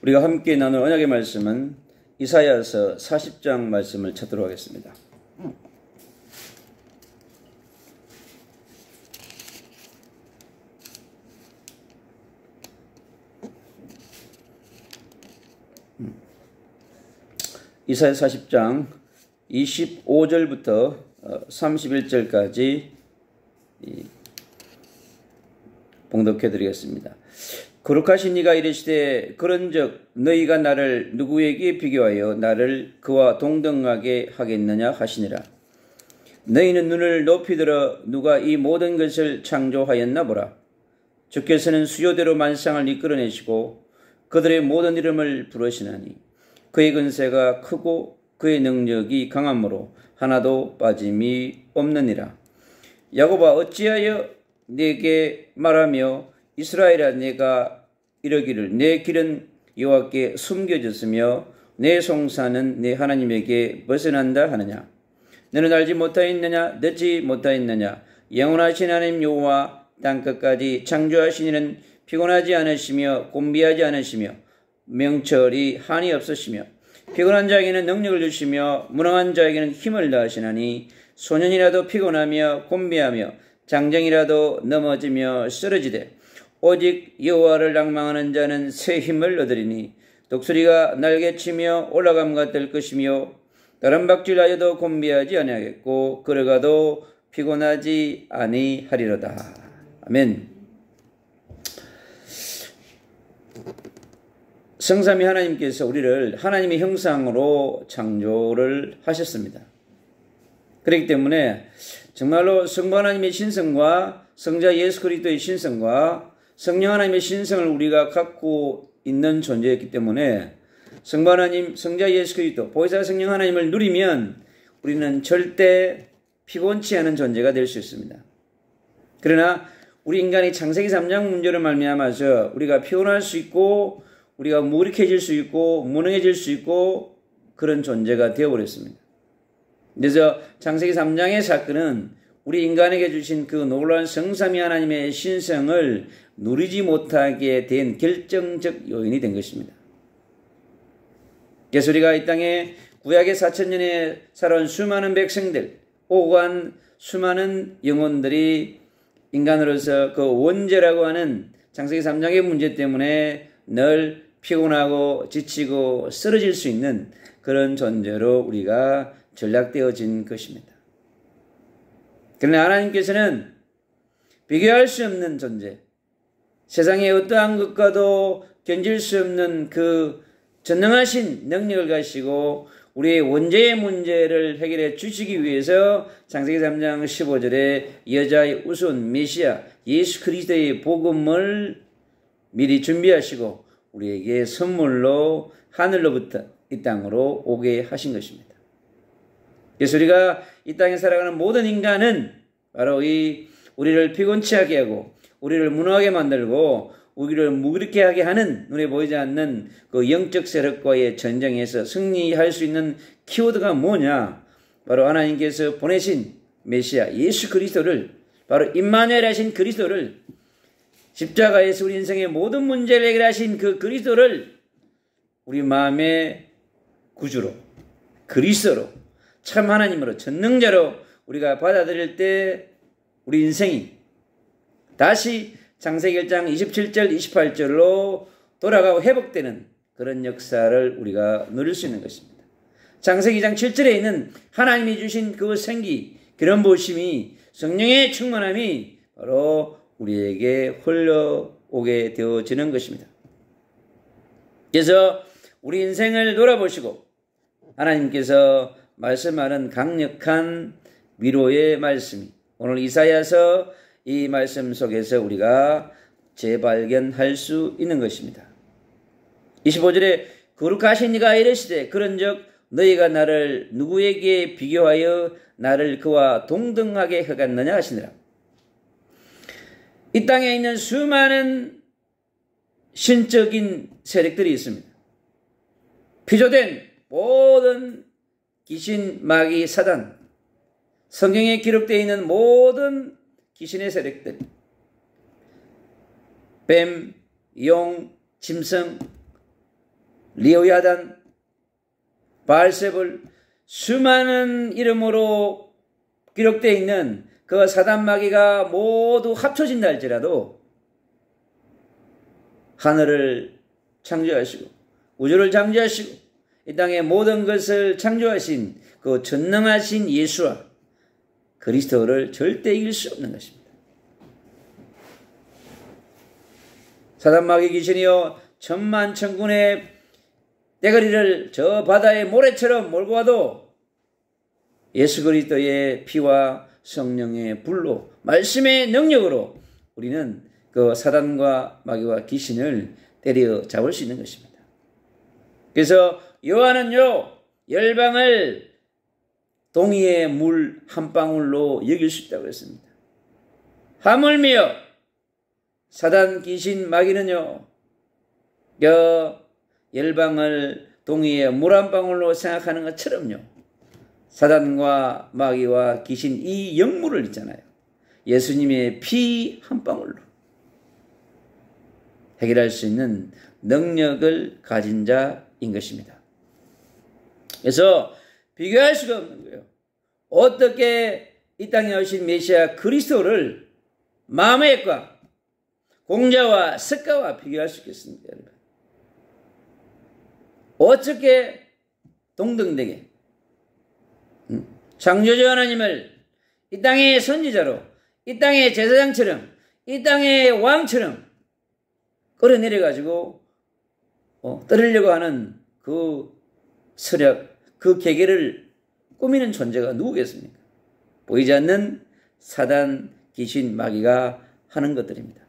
우리가 함께 나눌 언약의 말씀은 이사야서 40장 말씀을 찾도록 하겠습니다. 이사야 40장 25절부터 31절까지 봉독해 드리겠습니다. 거룩하신 이가 이르시되 그런즉 너희가 나를 누구에게 비교하여 나를 그와 동등하게 하겠느냐 하시니라. 너희는 눈을 높이 들어 누가 이 모든 것을 창조하였나 보라. 주께서는 수요대로 만상을 이끌어내시고 그들의 모든 이름을 부르시나니 그의 근세가 크고 그의 능력이 강함으로 하나도 빠짐이 없느니라. 야곱아 어찌하여 내게 말하며 이스라엘아 내가 이르기를 내 길은 여호와께 숨겨졌으며 내 송사는 내 하나님에게 벗어난다 하느냐. 너는 알지 못하였느냐 듣지 못하였느냐. 영원하신 하나님 여호와 땅끝까지 창조하신 이는 피곤하지 않으시며 곤비하지 않으시며 명철이 한이 없으시며 피곤한 자에게는 능력을 주시며 무능한 자에게는 힘을 다하시나니 소년이라도 피곤하며 곤비하며 장정이라도 넘어지며 쓰러지되 오직 여호와를 낭망하는 자는 새 힘을 얻으리니 독수리가 날개치며 올라감과 될 것이며 다른 박질하여도 곤비하지 아니하겠고 걸어가도 피곤하지 아니하리로다. 아멘. 성삼위 하나님께서 우리를 하나님의 형상으로 창조를 하셨습니다. 그렇기 때문에 정말로 성부 하나님의 신성과 성자 예수 그리스도의 신성과 성령 하나님의 신성을 우리가 갖고 있는 존재였기 때문에 성부 하나님, 성자 예수 그리스도, 보혜사 성령 하나님을 누리면 우리는 절대 피곤치 않은 존재가 될 수 있습니다. 그러나 우리 인간이 창세기 3장 문제로 말미암아서 우리가 피곤할 수 있고 우리가 무력해질 수 있고 무능해질 수 있고 그런 존재가 되어버렸습니다. 그래서 창세기 3장의 사건은 우리 인간에게 주신 그 놀라운 성삼위 하나님의 신성을 누리지 못하게 된 결정적 요인이 된 것입니다. 그래서 우리가 이 땅에 구약의 4,000년에 살아온 수많은 백성들, 오고한 수많은 영혼들이 인간으로서 그 원죄라고 하는 창세기 3장의 문제 때문에 늘 피곤하고 지치고 쓰러질 수 있는 그런 존재로 우리가 전락되어진 것입니다. 그러나 하나님께서는 비교할 수 없는 존재, 세상의 어떠한 것과도 견질 수 없는 그 전능하신 능력을 가지고 우리의 원죄의 문제를 해결해 주시기 위해서 창세기 3장 15절에 여자의 우선 메시아 예수 그리스도의 복음을 미리 준비하시고 우리에게 선물로 하늘로부터 이 땅으로 오게 하신 것입니다. 그래서 우리가 이 땅에 살아가는 모든 인간은 바로 이 우리를 피곤치 하게 하고 우리를 무능하게 만들고 우리를 무기력해 하게 하는 눈에 보이지 않는 그 영적 세력과의 전쟁에서 승리할 수 있는 키워드가 뭐냐? 바로 하나님께서 보내신 메시아 예수 그리스도를, 바로 임마누엘 하신 그리스도를, 십자가에서 우리 인생의 모든 문제를 해결하신 그 그리스도를 우리 마음의 구주로, 그리스도로, 참 하나님으로, 전능자로 우리가 받아들일 때 우리 인생이 다시 창세기 1장 27절 28절로 돌아가고 회복되는 그런 역사를 우리가 누릴 수 있는 것입니다. 창세기 2장 7절에 있는 하나님이 주신 그 생기, 그런 보심이, 성령의 충만함이 바로 우리에게 흘러오게 되어지는 것입니다. 그래서 우리 인생을 돌아보시고 하나님께서 말씀하는 강력한 위로의 말씀이 오늘 이사야서 이 말씀 속에서 우리가 재발견할 수 있는 것입니다. 25절에 거룩하신 이가 이르시되 그런즉 너희가 나를 누구에게 비교하여 나를 그와 동등하게 하겠느냐 하시니라. 이 땅에 있는 수많은 신적인 세력들이 있습니다. 피조된 모든 귀신, 마귀, 사단, 성경에 기록되어 있는 모든 귀신의 세력들, 뱀, 용, 짐승, 리오야단, 바알세불, 수많은 이름으로 기록되어 있는 그 사단 마귀가 모두 합쳐진다 할지라도 하늘을 창조하시고 우주를 창조하시고 이 땅의 모든 것을 창조하신 그 전능하신 예수와 그리스도를 절대 이길 수 없는 것입니다. 사단 마귀 귀신이여 천만 천군의 떼거리를 저 바다의 모래처럼 몰고 와도 예수 그리스도의 피와 성령의 불로 말씀의 능력으로 우리는 그 사단과 마귀와 귀신을 때려 잡을 수 있는 것입니다. 그래서 요한은요 열방을 동이의 물 한 방울로 여길 수 있다고 했습니다. 하물며 사단 귀신 마귀는요 열방을 동이의 물 한 방울로 생각하는 것처럼요 사단과 마귀와 귀신 이 영물을 있잖아요 예수님의 피 한 방울로 해결할 수 있는 능력을 가진 자인 것입니다. 그래서 비교할 수가 없는 거예요. 어떻게 이 땅에 오신 메시아 그리스도를 마메과 공자와 석가와 비교할 수 있겠습니까, 여러분? 어떻게 동등되게 창조주 하나님을 이 땅의 선지자로 이 땅의 제사장처럼 이 땅의 왕처럼 끌어내려가지고 떨으려고 하는 그 서력, 그 계계를 꾸미는 존재가 누구겠습니까? 보이지 않는 사단, 귀신, 마귀가 하는 것들입니다.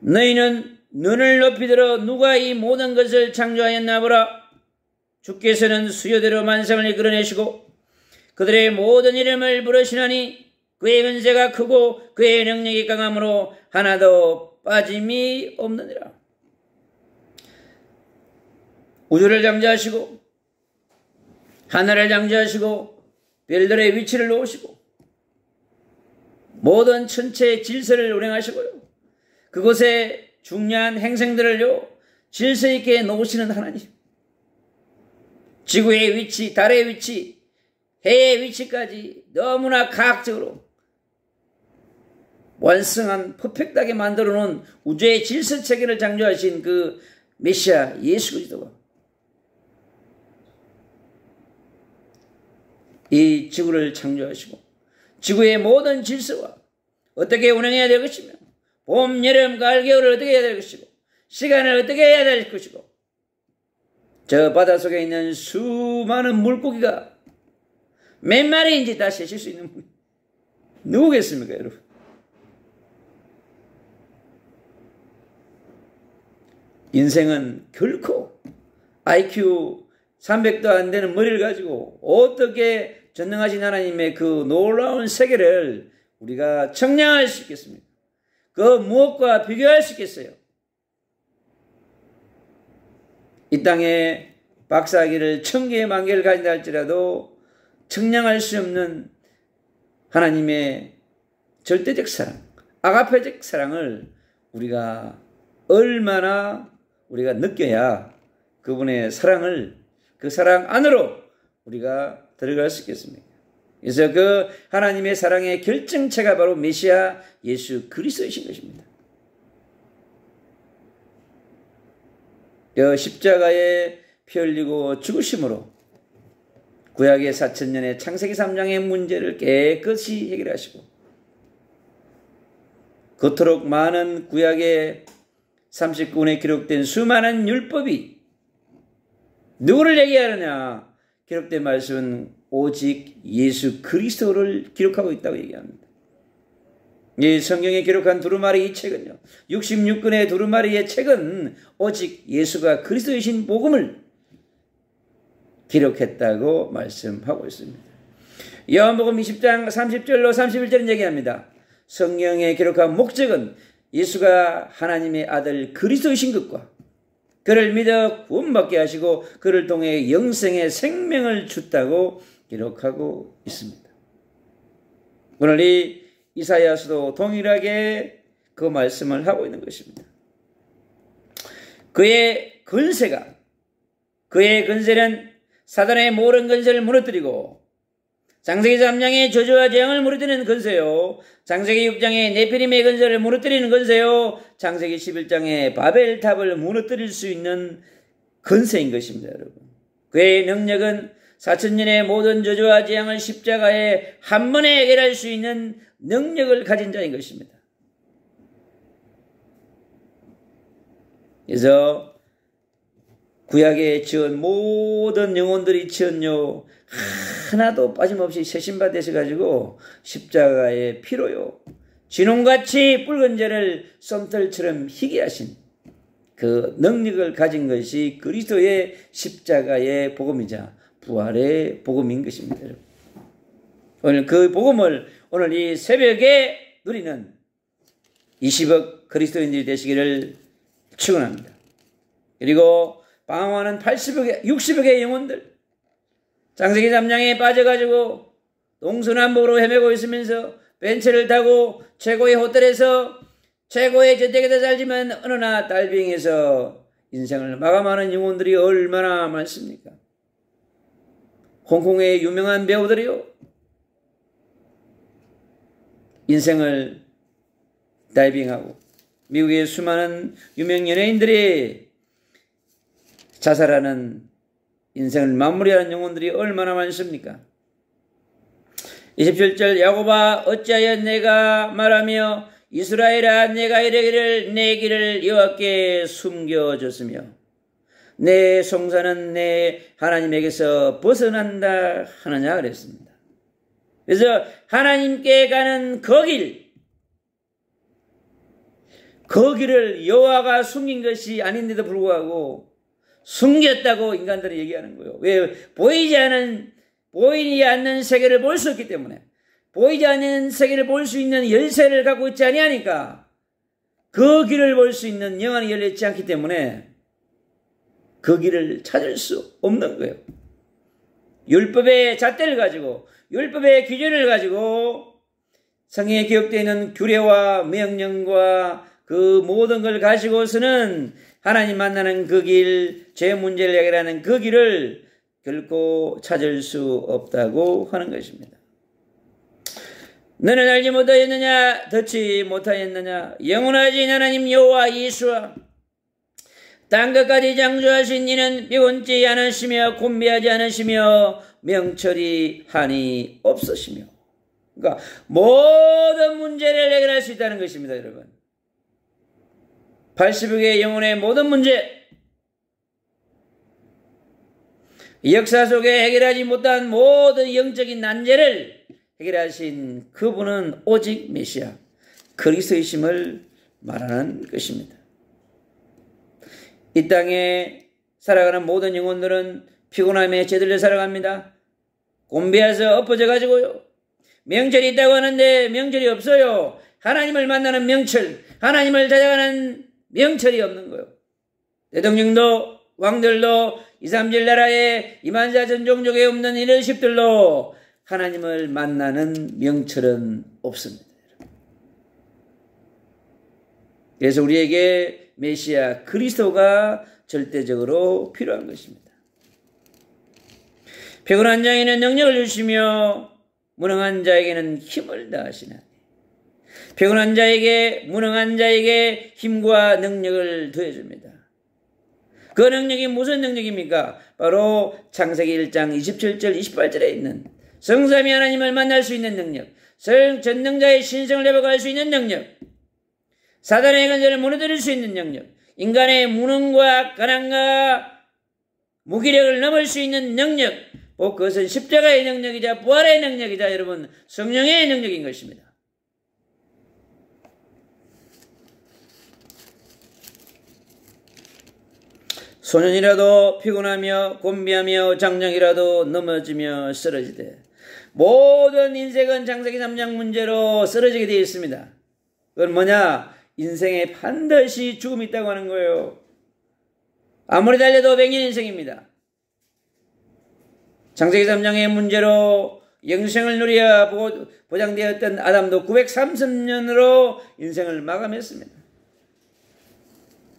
너희는 눈을 높이 들어 누가 이 모든 것을 창조하였나 보라. 주께서는 수요대로 만상을 이끌어내시고 그들의 모든 이름을 부르시나니 그의 은세가 크고 그의 능력이 강함으로 하나도 빠짐이 없느니라. 우주를 창조하시고 하늘을 창조하시고 별들의 위치를 놓으시고 모든 천체의 질서를 운행하시고요. 그곳에 중요한 행성들을요 질서 있게 놓으시는 하나님. 지구의 위치, 달의 위치, 해의 위치까지 너무나 과학적으로 완성한 퍼펙트하게 만들어 놓은 우주의 질서 체계를 창조하신 그 메시아 예수 그리스도가 이 지구를 창조하시고 지구의 모든 질서와 어떻게 운행해야 될 것이며 봄, 여름, 가을, 겨울을 어떻게 해야 될 것이고 시간을 어떻게 해야 될 것이고 저 바닷속에 있는 수많은 물고기가 몇 마리인지 다 세실 수 있는 분 누구겠습니까, 여러분? 인생은 결코 IQ 300도 안 되는 머리를 가지고 어떻게 전능하신 하나님의 그 놀라운 세계를 우리가 청량할 수 있겠습니까? 그 무엇과 비교할 수 있겠어요? 이 땅에 박사학위를 1000개의 만개를 가진다 할지라도 청량할 수 없는 하나님의 절대적 사랑, 아가페적 사랑을 우리가 얼마나 우리가 느껴야 그분의 사랑을 그 사랑 안으로 우리가 들어갈 수 있겠습니까? 그래서 그 하나님의 사랑의 결정체가 바로 메시아 예수 그리스도이신 것입니다. 그 십자가에 피 흘리고 죽으심으로 구약의 4000년의 창세기 3장의 문제를 깨끗이 해결하시고 그토록 많은 구약의 39권에 기록된 수많은 율법이 누구를 얘기하느냐? 기록된 말씀은 오직 예수 그리스도를 기록하고 있다고 얘기합니다. 이 성경에 기록한 두루마리 이 책은요 66권의 두루마리의 책은 오직 예수가 그리스도이신 복음을 기록했다고 말씀하고 있습니다. 요한복음 20장 30절로 31절은 얘기합니다. 성경에 기록한 목적은 예수가 하나님의 아들 그리스도이신 것과 그를 믿어 구원받게 하시고 그를 통해 영생의 생명을 줬다고 기록하고 있습니다. 오늘 이 이사야서도 동일하게 그 말씀을 하고 있는 것입니다. 그의 건세가, 그의 건세는 사단의 모든 건세를 무너뜨리고 창세기 3장의 저주와 재앙을 무너뜨리는 건세요, 창세기 6장의 네피림의 건세를 무너뜨리는 건세요, 창세기 11장의 바벨탑을 무너뜨릴 수 있는 건세인 것입니다. 여러분, 그의 능력은 4000년의 모든 저주와 재앙을 십자가에 한 번에 해결할 수 있는 능력을 가진 자인 것입니다. 그래서 구약에 지은 모든 영혼들이 지은요, 하나도 빠짐없이 새신바 되셔가지고 십자가의 피로요, 진홍같이 붉은 죄를 솜털처럼 희게 하신 그 능력을 가진 것이 그리스도의 십자가의 복음이자 부활의 복음인 것입니다. 오늘 그 복음을 오늘 이 새벽에 누리는 20억 그리스도인들이 되시기를 축원합니다. 그리고 방황하는 80억의 60억의 영혼들, 창세기 3장에 빠져가지고 동서남북으로 헤매고 있으면서 벤츠를 타고 최고의 호텔에서 최고의 저택에서 살지만 어느 날 달빙에서 인생을 마감하는 영혼들이 얼마나 많습니까? 홍콩의 유명한 배우들이요, 인생을 다이빙하고 미국의 수많은 유명 연예인들이 자살하는, 인생을 마무리하는 영혼들이 얼마나 많습니까? 27절, 야곱아 어찌하여 내가 말하며 이스라엘아 내가 이르기를 내 길을 여호와께 숨겨줬으며 내 송사는 내 하나님에게서 벗어난다 하느냐 그랬습니다. 그래서 하나님께 가는 그 길을 여호와가 숨긴 것이 아닌데도 불구하고 숨겼다고 인간들이 얘기하는 거예요. 왜? 보이지 않는 세계를 볼 수 없기 때문에, 보이지 않는 세계를 볼 수 있는 열쇠를 갖고 있지 아니하니까, 그 길을 볼 수 있는 영안이 열려있지 않기 때문에 그 길을 찾을 수 없는 거예요. 율법의 잣대를 가지고, 율법의 기준을 가지고 성경에 기록되어 있는 규례와 명령과 그 모든 걸 가지고서는 하나님 만나는 그 길, 죄 문제를 해결하는 그 길을 결코 찾을 수 없다고 하는 것입니다. 너는 알지 못하였느냐? 듣지 못하였느냐? 영원하신 하나님 여호와 이수와 땅끝까지 창조하신 이는 피곤치 않으시며 곤비하지 않으시며 명철이 한이 없으시며, 그러니까 모든 문제를 해결할 수 있다는 것입니다. 여러분, 80억의 영혼의 모든 문제, 역사 속에 해결하지 못한 모든 영적인 난제를 해결하신 그분은 오직 메시아 그리스도이심을 말하는 것입니다. 이 땅에 살아가는 모든 영혼들은 피곤함에 죄들려 살아갑니다. 곤비해서 엎어져 가지고요, 명철이 있다고 하는데 명철이 없어요. 하나님을 만나는 명철, 하나님을 찾아가는 명철이 없는 거예요. 대통령도 왕들도 2, 3질 나라에 2만4천 종족에 없는 리더십들로 하나님을 만나는 명철은 없습니다. 그래서 우리에게 메시아 그리스도가 절대적으로 필요한 것입니다. 피곤한 자에게는 능력을 주시며 무능한 자에게는 힘을 다하시나니, 피곤한 자에게, 무능한 자에게 힘과 능력을 더해줍니다. 그 능력이 무슨 능력입니까? 바로 창세기 1장 27절 28절에 있는 성삼위 하나님을 만날 수 있는 능력, 전능자의 신성을 회복할 수 있는 능력, 사단의 근세를 무너뜨릴 수 있는 능력, 인간의 무능과 가난과 무기력을 넘을 수 있는 능력, 그것은 십자가의 능력이자 부활의 능력이자 여러분 성령의 능력인 것입니다. 소년이라도 피곤하며 곤비하며 장정이라도 넘어지며 쓰러지되, 모든 인생은 창세기 3장 문제로 쓰러지게 되어 있습니다. 그건 뭐냐? 인생에 반드시 죽음이 있다고 하는 거예요. 아무리 달려도 100년 인생입니다. 창세기 3장의 문제로 영생을 누려야 보장되었던 아담도 930년으로 인생을 마감했습니다.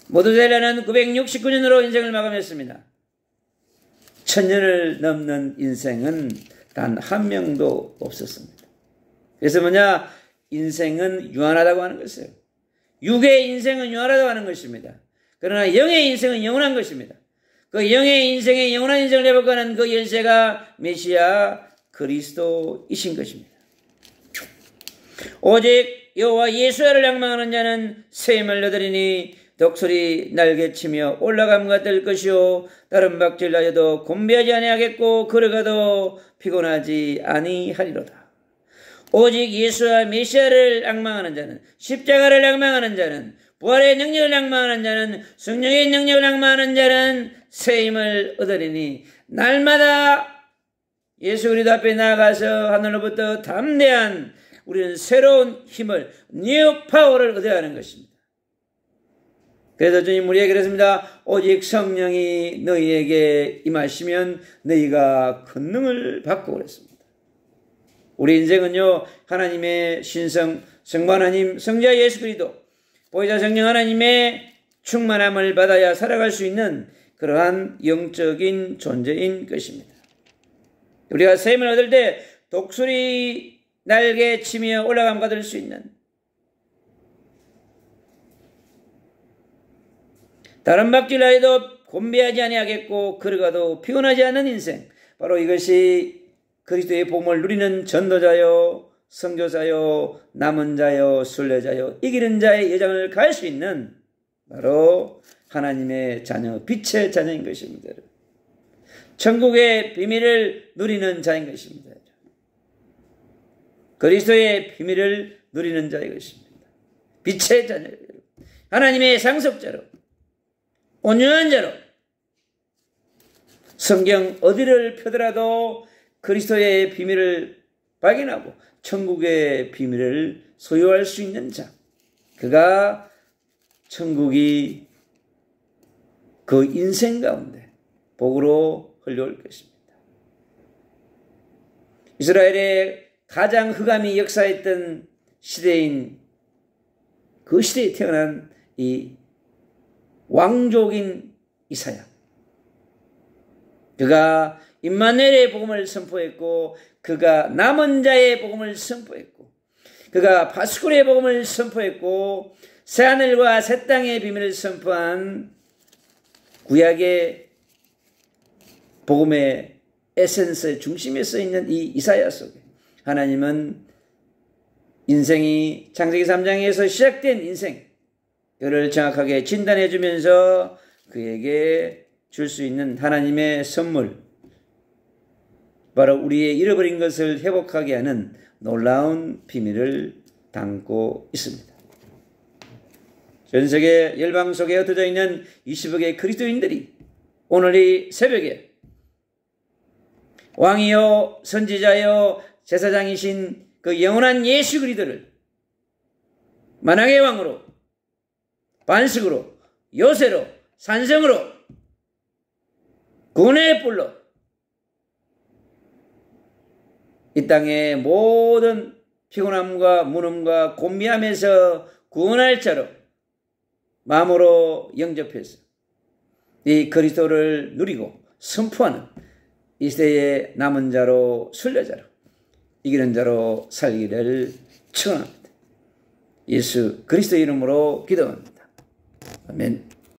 모두잘라는 969년으로 인생을 마감했습니다. 1000년을 넘는 인생은 단 한 명도 없었습니다. 그래서 뭐냐? 인생은 유한하다고 하는 것이에요. 육의 인생은 유한하다고 하는 것입니다. 그러나 영의 인생은 영원한 것입니다. 그 영의 인생에 영원한 인생을 회복하는 그 열쇠가 메시아 그리스도이신 것입니다. 오직 여호와 예수야를 앙망하는 자는 새 힘을 얻으리니 독수리 날개치며 올라감과 뜰 것이요 다른 박질나여도 곤비하지 아니하겠고 걸어가도 피곤하지 아니하리로다. 오직 예수와 메시아를 앙망하는 자는, 십자가를 앙망하는 자는, 부활의 능력을 앙망하는 자는, 성령의 능력을 앙망하는 자는 새 힘을 얻으리니 날마다 예수 그리스도 앞에 나아가서 하늘로부터 담대한 우리는 새로운 힘을, 뉴 파워를 얻어야 하는 것입니다. 그래서 주님 우리에게 그랬습니다. 오직 성령이 너희에게 임하시면 너희가 권능을 받고 그랬습니다. 우리 인생은요, 하나님의 신성, 성부 하나님, 성자 예수 그리스도, 보혜사 성령 하나님의 충만함을 받아야 살아갈 수 있는 그러한 영적인 존재인 것입니다. 우리가 새 힘을 얻을 때 독수리 날개 치며 올라감 받을 수 있는, 다른 박질라 해도 곤비하지 아니하겠고 걸어가도 피곤하지 않는 인생, 바로 이것이 그리스도의 복음을 누리는 전도자요, 선교사요, 남은 자요, 순례자요, 이기는 자의 여정을 갈 수 있는 바로 하나님의 자녀, 빛의 자녀인 것입니다. 천국의 비밀을 누리는 자인 것입니다. 그리스도의 비밀을 누리는 자인 것입니다. 빛의 자녀, 하나님의 상속자로, 온유한 자로, 성경 어디를 펴더라도 그리스도의 비밀을 발견하고 천국의 비밀을 소유할 수 있는 자, 그가 천국이 그 인생 가운데 복으로 흘러올 것입니다. 이스라엘의 가장 흑암이 역사했던 시대인 그 시대에 태어난 이 왕족인 이사야, 그가 임마누엘의 복음을 선포했고, 그가 남은 자의 복음을 선포했고, 그가 파수꾼의 복음을 선포했고, 새하늘과 새 땅의 비밀을 선포한 구약의 복음의 에센스의 중심에 서 있는 이 이사야 속에 하나님은 인생이 창세기 3장에서 시작된 인생, 그를 정확하게 진단해 주면서 그에게 줄 수 있는 하나님의 선물, 바로 우리의 잃어버린 것을 회복하게 하는 놀라운 비밀을 담고 있습니다. 전 세계 열방 속에 흩어져 있는 20억의 그리스도인들이 오늘 이 새벽에 왕이요 선지자요 제사장이신 그 영원한 예수 그리스도를 만왕의 왕으로, 반석으로, 요새로, 산성으로, 구원의 뿔로 이 땅의 모든 피곤함과 무능과 곤미함에서 구원할 자로 마음으로 영접해서 이 그리스도를 누리고 선포하는 이 시대의 남은 자로, 순례자로, 이기는 자로 살기를 축원합니다. 예수 그리스도 이름으로 기도합니다. 아멘.